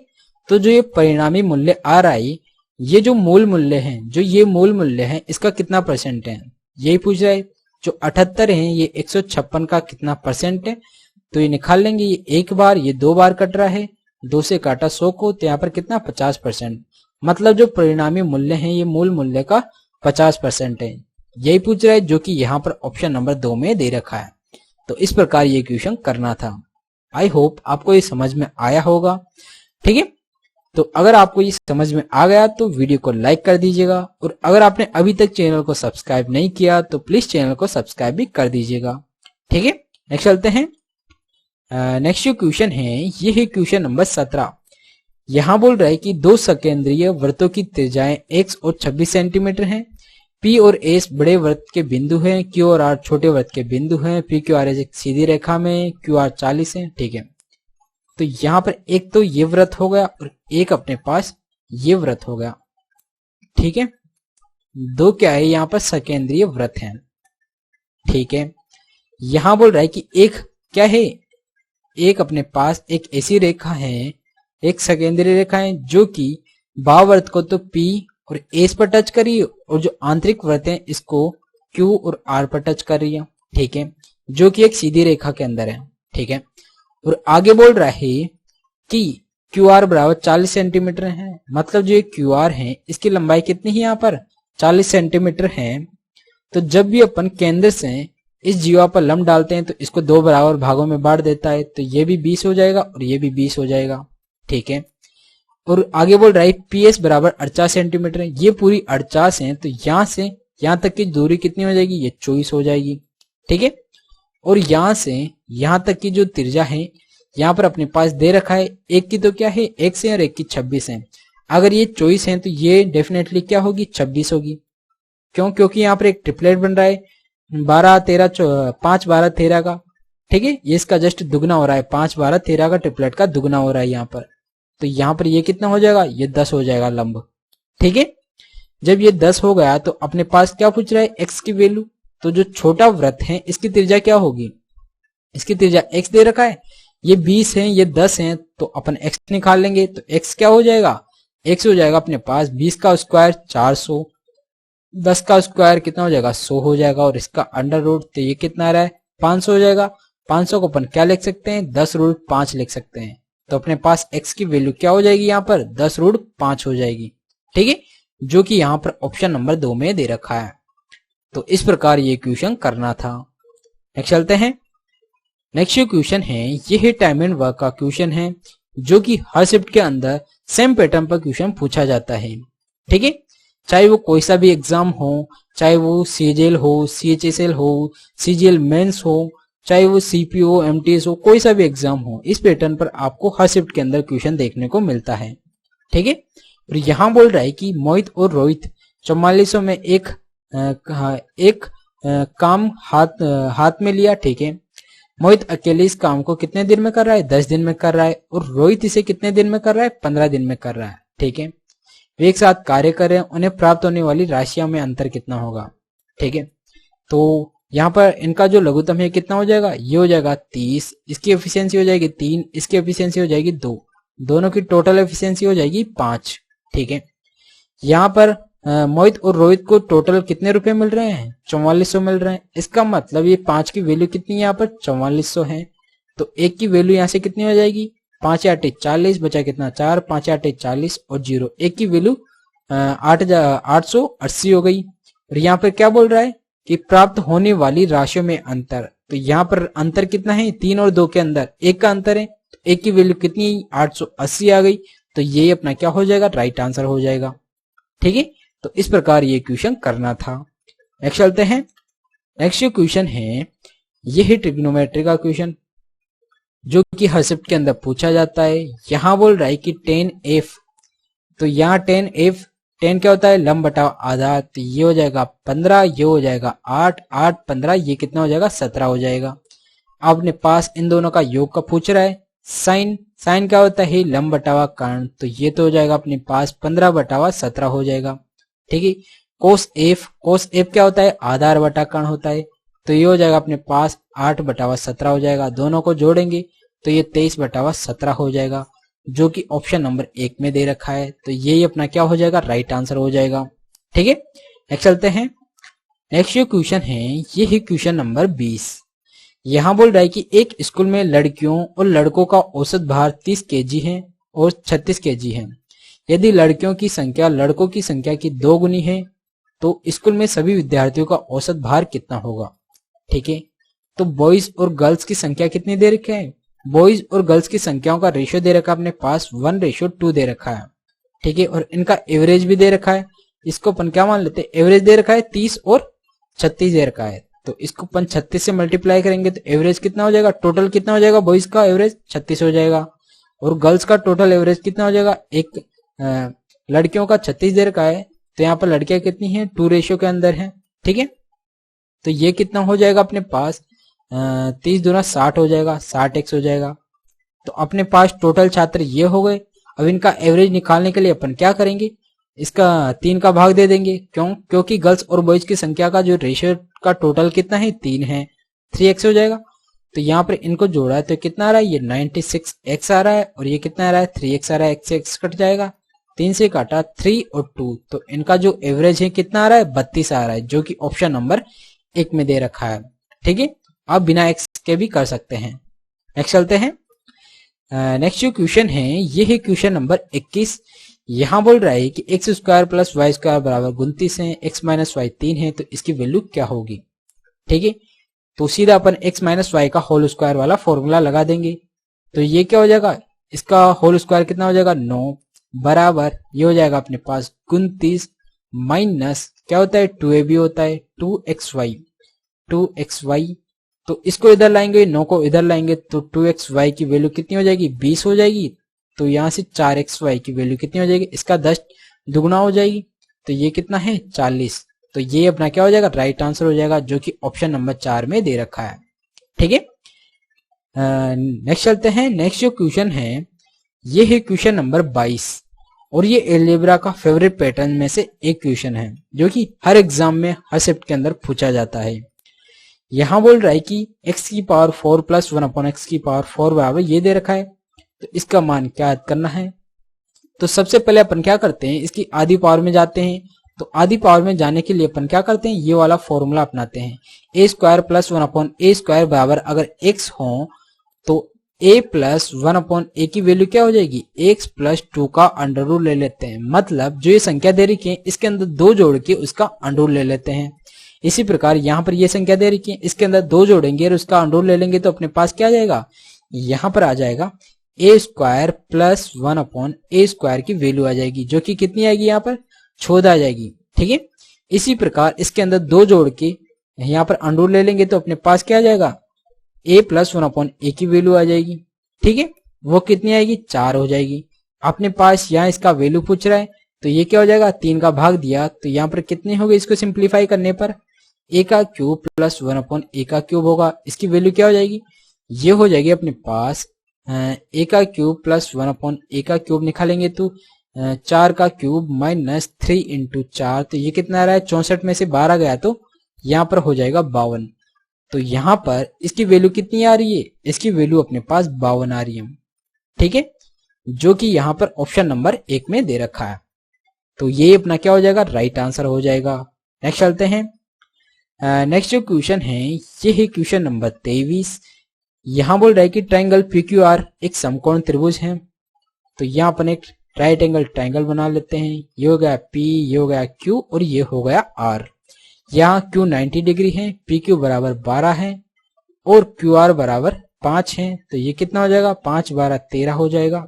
Speaker 1: तो जो ये परिणामी मूल्य आ रहा है, ये जो मूल मूल्य है, जो ये मूल मूल्य है, इसका कितना परसेंट है, यही पूछ रहा है। जो 78 है ये 156 का कितना परसेंट है, तो ये निकाल लेंगे। ये 1 बार, ये 2 बार कट रहा है, 2 से काटा 100 को, तो यहाँ पर कितना 50%, मतलब जो परिणामी मूल्य है ये मूल मूल्य का 50% है, यही पूछ रहा है, जो कि यहाँ पर ऑप्शन नंबर 2 में दे रखा है। तो इस प्रकार ये क्वेश्चन करना था। आई होप आपको ये समझ में आया होगा। ठीक है, तो अगर आपको ये समझ में आ गया तो वीडियो को लाइक कर दीजिएगा, और अगर आपने अभी तक चैनल को सब्सक्राइब नहीं किया तो प्लीज चैनल को सब्सक्राइब भी कर दीजिएगा। ठीक है, नेक्स्ट चलते हैं। नेक्स्ट जो क्वेश्चन है ये है क्वेश्चन नंबर 17। यहाँ बोल रहा है कि 2 सकेंद्रीय वृत्तों की त्रिज्याएं x और 26 सेंटीमीटर हैं। P और S बड़े वृत्त के बिंदु हैं, Q और R छोटे वृत्त के बिंदु हैं। PQRS एक सीधी रेखा में, QR 40 है। ठीक है, तो यहाँ पर एक तो ये वृत्त हो गया और एक अपने पास ये वृत्त हो गया। ठीक है, दो क्या है यहाँ पर सकेंद्रीय वृत्त है। ठीक है, यहां बोल रहा है कि एक क्या है, एक अपने पास एक ऐसी रेखा है, एक सकेंद्रीय रेखा है जो कि भाववृत्त को तो P और S पर टच कर रही है और जो आंतरिक वृत्त है इसको Q और R पर टच कर रही है। ठीक है, जो कि एक सीधी रेखा के अंदर है। ठीक है, और आगे बोल रहा है कि QR बराबर 40 सेंटीमीटर है, मतलब जो QR है इसकी लंबाई कितनी है यहाँ पर 40 सेंटीमीटर है। तो जब भी अपन केंद्र से इस जीवा पर लंब डालते हैं तो इसको दो बराबर भागों में बांट देता है, तो ये भी 20 हो जाएगा और ये भी 20 हो जाएगा। ठीक है, और आगे बोल रहा है PS बराबर 48 सेंटीमीटर है, ये पूरी 48 है, तो यहां से यहां तक की दूरी कितनी हो जाएगी, ये 24 हो जाएगी। ठीक है, और यहां से यहां तक की जो त्रिज्या है यहाँ पर अपने पास दे रखा है, एक की तो क्या है x है और एक की 26 है। अगर ये 24 है तो ये डेफिनेटली क्या होगी 26 होगी। क्यों, क्योंकि यहाँ पर एक ट्रिपलेट बन रहा है 12 13 5 12 13 का। ठीक है, ये इसका जस्ट दुगना हो रहा है, 5 12 13 का ट्रिपलेट का दुगना हो रहा है यहाँ पर। तो यहाँ पर ये कितना हो जाएगा, ये 10 हो जाएगा लंब। ठीक है, जब ये 10 हो गया तो अपने पास क्या पूछ रहा है x की वैल्यू। तो जो छोटा वृत्त है इसकी त्रिज्या क्या होगी, इसकी त्रिज्या x दे रखा है, ये 20 है ये 10 है, तो अपन x निकाल लेंगे। तो x क्या हो जाएगा, x हो जाएगा अपने पास 20 का स्क्वायर 400, 10 का स्क्वायर कितना हो जाएगा 100 हो जाएगा, और इसका अंडर रूट तो ये कितना आ रहा है 500 हो जाएगा। 500 को अपन क्या लिख सकते हैं 10 रूट 5 लिख सकते हैं। तो अपने पास x की वैल्यू क्या हो जाएगी यहाँ पर 10 रूट 5 हो जाएगी। ठीक है, जो कि यहाँ पर ऑप्शन नंबर 2 में दे रखा है। तो इस प्रकार ये क्वेश्चन करना था। नेक्स्ट चलते हैं। नेक्स्ट क्वेश्चन है, ये है टाइम एंड वर्क का क्वेश्चन है, जो कि हर शिफ्ट के अंदर सेम पैटर्न पर क्वेश्चन पूछा जाता है। ठीक है, चाहे वो कोई सा भी एग्जाम हो, चाहे वो CGL हो, CHSL हो, CGL मेंस हो, चाहे वो CPO MTS हो, कोई सा भी एग्जाम हो, इस पैटर्न पर आपको हर शिफ्ट के अंदर क्वेश्चन देखने को मिलता है। ठीक है, और यहाँ बोल रहा है कि मोहित और रोहित 4400 में एक काम हाथ में लिया। ठीक है, मोहित अकेले इस काम को कितने दिन में कर रहा है 10 दिन में कर रहा है, और रोहित इसे कितने दिन में कर रहा है 15 दिन में कर रहा है। ठीक है, वे एक साथ कार्य कर रहे हैं, उन्हें प्राप्त होने वाली राशियों में अंतर कितना होगा। ठीक है, तो यहाँ पर इनका जो लघुत्तम है कितना हो जाएगा, ये हो जाएगा 30, इसकी एफिशिएंसी हो जाएगी 3, इसकी एफिशिएंसी हो जाएगी 2, दोनों की टोटल एफिशिएंसी हो जाएगी 5। ठीक है, यहाँ पर मोहित और रोहित को टोटल कितने रुपए मिल रहे हैं 4400 मिल रहे हैं। इसका मतलब ये 5 की वैल्यू कितनी है यहाँ पर 4400 है, तो एक की वैल्यू यहाँ से कितनी हो जाएगी 5 8 40, बचा कितना 4, 5 8 40 और 0, एक की वैल्यू 880 हो गई। और यहाँ पर क्या बोल रहा है कि प्राप्त होने वाली राशियों में अंतर, तो यहाँ पर अंतर कितना है 3 और 2 के अंदर एक का अंतर है, तो एक की वैल्यू कितनी 880 आ गई, तो ये अपना क्या हो जाएगा राइट आंसर हो जाएगा। ठीक है, तो इस प्रकार ये क्वेश्चन करना था। नेक्स्ट चलते हैं। नेक्स्ट क्वेश्चन है, ये है ट्रिग्नोमेट्री का क्वेश्चन, जो कि हर शिफ्ट के अंदर पूछा जाता है। यहां बोल रहा है कि 10f, तो यहाँ 10f 10 क्या होता है लंब बटा आधा, तो ये हो जाएगा 15, ये हो जाएगा 8 8 15, ये कितना हो जाएगा 17 हो जाएगा। अपने पास इन दोनों का योग का पूछ रहा है। साइन साइन क्या होता है लंब बटावा कर्ण, तो ये तो हो जाएगा अपने पास 15 बटावा 17 हो जाएगा। ठीक है, कोस एफ क्या होता है आधार बटा कर्ण होता है, तो ये हो जाएगा अपने पास 8 बटावा 17 हो जाएगा। दोनों को जोड़ेंगे तो ये 23 बटावा 17 हो जाएगा, जो कि ऑप्शन नंबर 1 में दे रखा है। तो ये अपना क्या हो जाएगा राइट आंसर हो जाएगा। ठीक है, नेक्स्ट चलते हैं। नेक्स्ट क्वेश्चन है, ये है क्वेश्चन नंबर 20। यहाँ बोल रहा है कि एक स्कूल में लड़कियों और लड़कों का औसत भार 30 kg है और 36 kg है। यदि लड़कियों की संख्या लड़कों की संख्या की 2 गुनी है तो स्कूल में सभी विद्यार्थियों का औसत भार कितना होगा। ठीक है, तो बॉयज और गर्ल्स की संख्या कितनी दे रखी है, बॉयज और गर्ल्स की संख्याओं का रेशियो दे रखा है अपने पास 1:2 दे रखा है। ठीक है, और इनका एवरेज भी दे रखा है। इसको अपन क्या मान लेते हैं, एवरेज दे रखा है 30 और 36 दे रखा है, तो इसको अपन 36 से मल्टीप्लाई करेंगे तो एवरेज कितना हो जाएगा, टोटल कितना हो जाएगा बॉयज का एवरेज 36 हो जाएगा, और गर्ल्स का टोटल एवरेज कितना हो जाएगा, एक लड़कियों का 36 दे रखा है, तो यहाँ पर लड़कियां कितनी हैं 2 रेशियो के अंदर है। ठीक है, तो ये कितना हो जाएगा अपने पास 30 दूना 60 हो जाएगा, 60x हो जाएगा। तो अपने पास टोटल छात्र ये हो गए। अब इनका एवरेज निकालने के लिए अपन क्या करेंगे, इसका 3 का भाग दे देंगे। क्यों? क्योंकि गर्ल्स और बॉयज की संख्या का जो रेशियो का टोटल कितना है, 3 है, 3x हो जाएगा। तो यहाँ पर इनको जोड़ा है तो कितना आ रहा है, ये 96x आ रहा है, और ये कितना आ रहा है, 3x आ रहा है। x से x कट जाएगा, 3 से काटा 3 और 2, तो इनका जो एवरेज है कितना आ रहा है, 32 आ रहा है, जो कि ऑप्शन नंबर 1 में दे रखा है। ठीक है, आप बिना x के भी कर सकते हैं। नेक्स्ट चलते हैं। नेक्स्ट जो क्वेश्चन है ये है क्वेश्चन नंबर 21। यहाँ बोल रहा है कि X square plus Y square बराबर 29 है, x माइनस वाई 3 है, तो इसकी वैल्यू क्या होगी। ठीक है, तो सीधा अपन x माइनस वाई का होल स्क्वायर वाला फॉर्मूला लगा देंगे। तो ये क्या हो जाएगा, इसका होल स्क्वायर कितना हो जाएगा, 9 बराबर ये हो जाएगा अपने पास 29 माइनस क्या होता है, 2ab होता है 2xy। तो इसको इधर लाएंगे, 9 को इधर लाएंगे, तो 2xy की वैल्यू कितनी हो जाएगी, 20 हो जाएगी। तो यहां से 4xy की वैल्यू कितनी हो जाएगी, इसका 10 दुगुना हो जाएगी, तो ये कितना है 40। तो ये अपना क्या हो जाएगा, राइट आंसर हो जाएगा, जो कि ऑप्शन नंबर 4 में दे रखा है। ठीक है, नेक्स्ट चलते हैं। नेक्स्ट जो क्वेश्चन है ये है क्वेश्चन नंबर 22, और ये एलजेब्रा का फेवरेट पैटर्न में से एक क्वेश्चन है, जो कि हर एग्जाम में हर शिफ्ट के अंदर पूछा जाता है। यहां बोल रहा है कि x की पावर 4 प्लस 1 अपॉन एक्स की पावर 4 बराबर ये दे रखा है, तो इसका मान क्या करना है। तो सबसे पहले अपन क्या करते हैं, इसकी आधी पावर में जाते हैं। तो आधी पावर में जाने के लिए अपन क्या करते हैं, ये वाला फॉर्मूला अपनाते हैं, ए स्क्वायर प्लस 1 अपॉन ए स्क्वायर बराबर अगर x हो तो a प्लस 1 अपॉन ए की वैल्यू क्या हो जाएगी, x प्लस 2 का अंडर रूट ले लेते हैं। मतलब जो ये संख्या दे रखी है इसके अंदर 2 जोड़ के उसका अंडर रूट ले लेते हैं। इसी प्रकार यहाँ पर ये संख्या दे रखी है, इसके अंदर 2 जोड़ेंगे और उसका अंडर रूट ले लेंगे, तो अपने पास क्या आ जाएगा, यहाँ पर आ जाएगा ए स्क्वायर प्लस 1 अपॉन ए स्क्वायर की वैल्यू आ जाएगी, जो कि कितनी आएगी, यहाँ पर 14 आ जाएगी। ठीक है, इसी प्रकार इसके अंदर 2 जोड़ के यहाँ पर अंडर रूट ले लेंगे, तो अपने पास क्या आ जाएगा, a प्लस 1 अपॉन ए की वैल्यू आ जाएगी। ठीक है, वो कितनी आएगी, 4 हो जाएगी। अपने पास यहाँ इसका वैल्यू पूछ रहा है, तो ये क्या हो जाएगा, 3 का भाग दिया, तो यहाँ पर कितने हो गए, इसको सिंप्लीफाई करने पर a का क्यूब प्लस 1 अपॉन ए का क्यूब होगा, इसकी वैल्यू क्या हो जाएगी, ये हो जाएगी अपने पास a का क्यूब प्लस 1 अपॉन ए का क्यूब निकालेंगे तो 4 का क्यूब माइनस 3 इंटू 4, तो ये कितना आ रहा है, 64 में से 12 गया तो यहाँ पर हो जाएगा 52। तो यहाँ पर इसकी वैल्यू कितनी आ रही है, इसकी वैल्यू अपने पास 52 आ रही है। ठीक है, जो कि यहाँ पर ऑप्शन नंबर 1 में दे रखा है, तो ये अपना क्या हो जाएगा, राइट आंसर हो जाएगा। नेक्स्ट चलते हैं। नेक्स्ट जो क्वेश्चन है ये है क्वेश्चन नंबर 23। यहाँ बोल रहा है कि ट्राइंगल PQR एक समकोण त्रिभुज है। तो यहाँ अपन एक राइट एंगल ट्राइंगल बना लेते हैं, ये हो गया P, ये हो गया Q और ये हो गया R। यहाँ Q 90 डिग्री है, PQ बराबर 12 है और QR बराबर 5 है, तो ये कितना हो जाएगा, 5 12 13 हो जाएगा।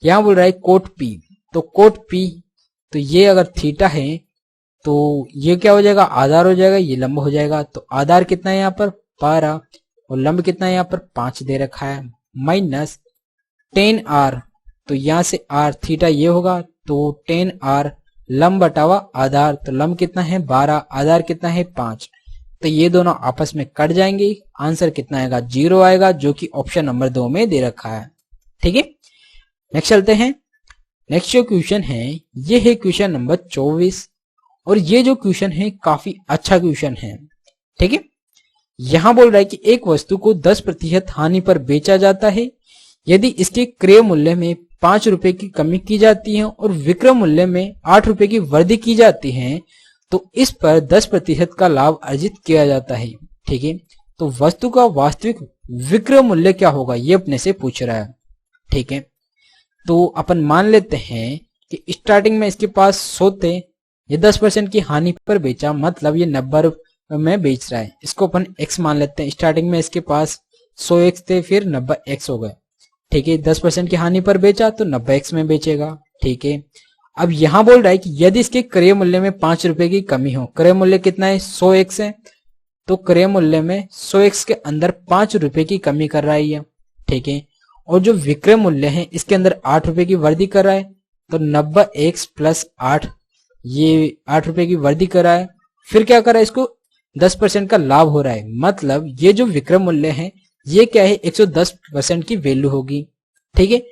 Speaker 1: यहाँ बोल रहा है कोट P, तो कोट P तो ये अगर थीटा है तो ये क्या हो जाएगा, आधार हो जाएगा, ये लंब हो जाएगा। तो आधार कितना है यहाँ पर 12 और लंब कितना है यहाँ पर 5 दे रखा है, माइनस 10R, तो यहाँ से R थीटा ये होगा, तो 10R लंब बटावा आधार, तो लंब कितना है 12, आधार कितना है 5, तो ये दोनों आपस में कट जाएंगे, आंसर कितना आएगा 0 आएगा, जो कि ऑप्शन नंबर 2 में दे रखा है। ठीक है, नेक्स्ट चलते हैं। नेक्स्ट जो क्वेश्चन है ये है क्वेश्चन नंबर 24, और ये जो क्वेश्चन है काफी अच्छा क्वेश्चन है। ठीक है, यहां बोल रहा है कि एक वस्तु को 10% हानि पर बेचा जाता है, यदि इसके क्रय मूल्य में 5 रुपए की कमी की जाती है और विक्रय मूल्य में 8 रुपए की वृद्धि की जाती है, तो इस पर 10% का लाभ अर्जित किया जाता है। ठीक है, तो वस्तु का वास्तविक विक्रय मूल्य क्या होगा, ये अपने से पूछ रहा है। ठीक है, तो अपन मान लेते हैं कि स्टार्टिंग में इसके पास 100 थे, ये 10% की हानि पर बेचा, मतलब ये 90 में बेच रहा है, इसको अपन x मान लेते हैं। स्टार्टिंग में इसके पास 100x थे, फिर 90x हो गए। ठीक है, 10% की हानि पर बेचा तो 90x में बेचेगा। ठीक है, अब यहां बोल रहा है कि यदि इसके क्रय मूल्य में 5 रुपए की कमी हो, क्रय मूल्य कितना है 100x है, तो क्रय मूल्य में 100x के अंदर 5 रुपए की कमी कर रहा है ये। ठीक है, और जो विक्रय मूल्य है इसके अंदर 8 रुपए की वृद्धि कर रहा है, तो 90x प्लस 8, ये 8 रुपए की वृद्धि कर रहा है, फिर क्या कर रहा है, इसको 10% का लाभ हो रहा है, मतलब ये जो विक्रय मूल्य है ये क्या है 110% की वैल्यू होगी। ठीक है,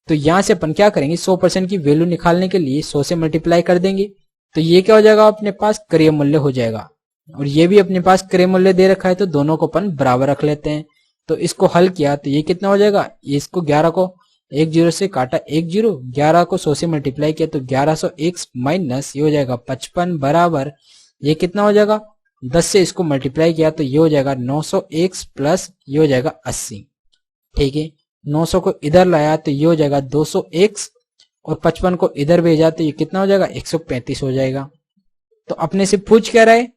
Speaker 1: तो यहां से अपन क्या करेंगे 100% की वैल्यू निकालने के लिए 100 से मल्टीप्लाई कर देंगे। तो ये क्या हो जाएगा अपने पास क्रय मूल्य हो जाएगा, और ये भी अपने पास क्रय मूल्य दे रखा है, तो दोनों को अपन बराबर रख लेते हैं। तो इसको हल किया तो ये कितना हो जाएगा, इसको 11 को एक जीरो से काटा, एक जीरो, 11 को 100 से मल्टीप्लाई किया तो 1101 माइनस ये हो जाएगा 55 बराबर ये कितना हो जाएगा 10 से इसको मल्टीप्लाई किया तो ये हो जाएगा 901 प्लस ये हो जाएगा 80। ठीक है, 900 को इधर लाया तो ये हो जाएगा 201 और 55 को इधर भेजा तो ये कितना हो जाएगा 135 हो जाएगा। तो अपने से पूछ क्या रहा है,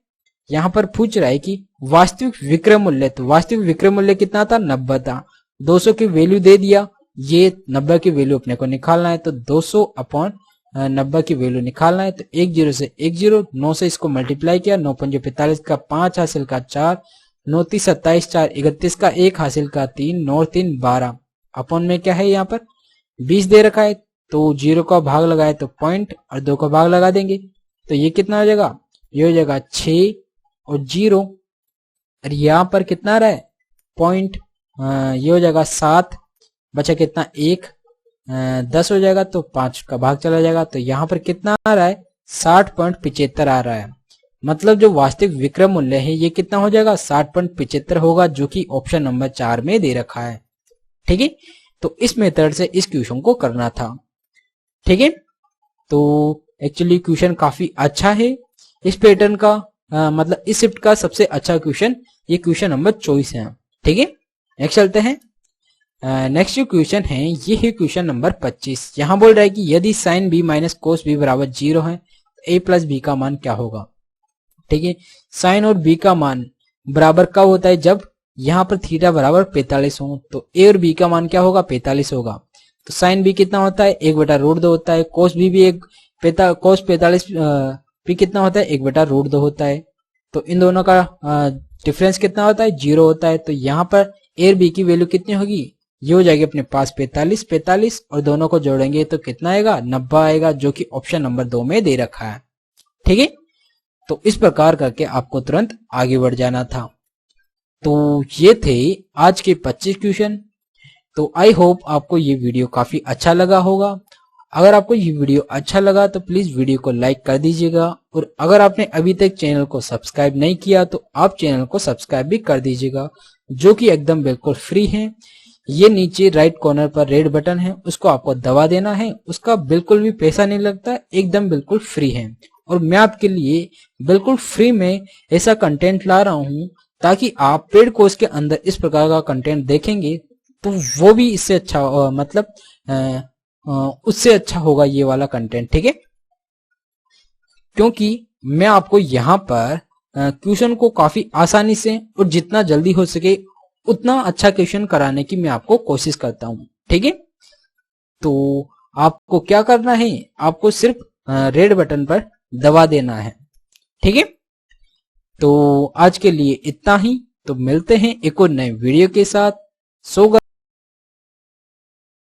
Speaker 1: यहाँ पर पूछ रहा है कि वास्तविक विक्रय मूल्य, तो वास्तविक विक्रय मूल्य कितना था 90 था। 200 की वैल्यू दे दिया, ये 90 की वैल्यू अपने को निकालना है, तो 200 अपॉन 90 की वैल्यू निकालना है। तो एक जीरो से एक जीरो, 9 से इसको मल्टीप्लाई किया, 9 पंजे 45 का 5 हासिल का 4, 9 तीस 27, 4 31 का 1 हासिल का 3, 9 3 12 अपॉन में क्या है यहाँ पर 20 दे रखा है, तो जीरो का भाग लगाए तो पॉइंट और 2 का भाग लगा देंगे तो ये कितना हो जाएगा, ये हो जाएगा 6 और जीरो, और यहाँ पर कितना आ रहा है पॉइंट, ये हो जाएगा 7, बचा कितना 1, 10 हो जाएगा तो 5 का भाग चला जाएगा। तो यहाँ पर कितना आ रहा है 60.75 आ रहा है। मतलब जो वास्तविक विक्रय मूल्य है ये कितना हो जाएगा 60.75 होगा, जो कि ऑप्शन नंबर 4 में दे रखा है। ठीक है, तो इस मेथड से इस क्वेश्चन को करना था। ठीक है, तो एक्चुअली क्वेश्चन काफी अच्छा है इस पैटर्न का, मतलब इस शिफ्ट का सबसे अच्छा क्वेश्चन ये क्वेश्चन नंबर 24 है। ठीक है, नेक्स्ट चलते हैं। नेक्स्ट जो क्वेश्चन है ये है क्वेश्चन नंबर 25। यहाँ बोल रहा है कि यदि sine B minus cos B बराबर 0 है तो ए प्लस बी का मान क्या होगा। ठीक है, साइन और बी का मान बराबर कब होता है, जब यहाँ पर थीटा बराबर 45 हो, तो ए और बी का मान क्या होगा 45 होगा। तो साइन बी कितना होता है 1/√2 होता है, कोस बी भी कोस 45 भी कितना होता है 1/√2 होता है। तो इन दोनों का डिफरेंस कितना होता है 0 होता है। तो यहाँ पर ए और बी की वैल्यू कितनी होगी, ये हो जाएगी अपने पास 45 और दोनों को जोड़ेंगे तो कितना आएगा 90 आएगा, जो कि ऑप्शन नंबर 2 में दे रखा है। ठीक है, तो इस प्रकार करके आपको तुरंत आगे बढ़ जाना था। तो ये थे आज के 25 क्वेश्चन। तो आई होप आपको ये वीडियो काफी अच्छा लगा होगा। अगर आपको ये वीडियो अच्छा लगा तो प्लीज वीडियो को लाइक कर दीजिएगा, और अगर आपने अभी तक चैनल को सब्सक्राइब नहीं किया तो आप चैनल को सब्सक्राइब भी कर दीजिएगा, जो कि एकदम बिल्कुल फ्री है। ये नीचे राइट कॉर्नर पर रेड बटन है, उसको आपको दबा देना है, उसका बिल्कुल भी पैसा नहीं लगता, एकदम बिल्कुल फ्री है। और मैं आपके लिए बिल्कुल फ्री में ऐसा कंटेंट ला रहा हूँ ताकि आप पेड कोर्स के अंदर इस प्रकार का कंटेंट देखेंगे तो वो भी इससे अच्छा मतलब उससे अच्छा होगा ये वाला कंटेंट। ठीक है, क्योंकि मैं आपको यहाँ पर क्वेश्चन को काफी आसानी से और जितना जल्दी हो सके उतना अच्छा क्वेश्चन कराने की मैं आपको कोशिश करता हूँ। ठीक है, तो आपको क्या करना है, आपको सिर्फ रेड बटन पर दबा देना है। ठीक है, तो आज के लिए इतना ही, तो मिलते हैं एक और नए वीडियो के साथ। सो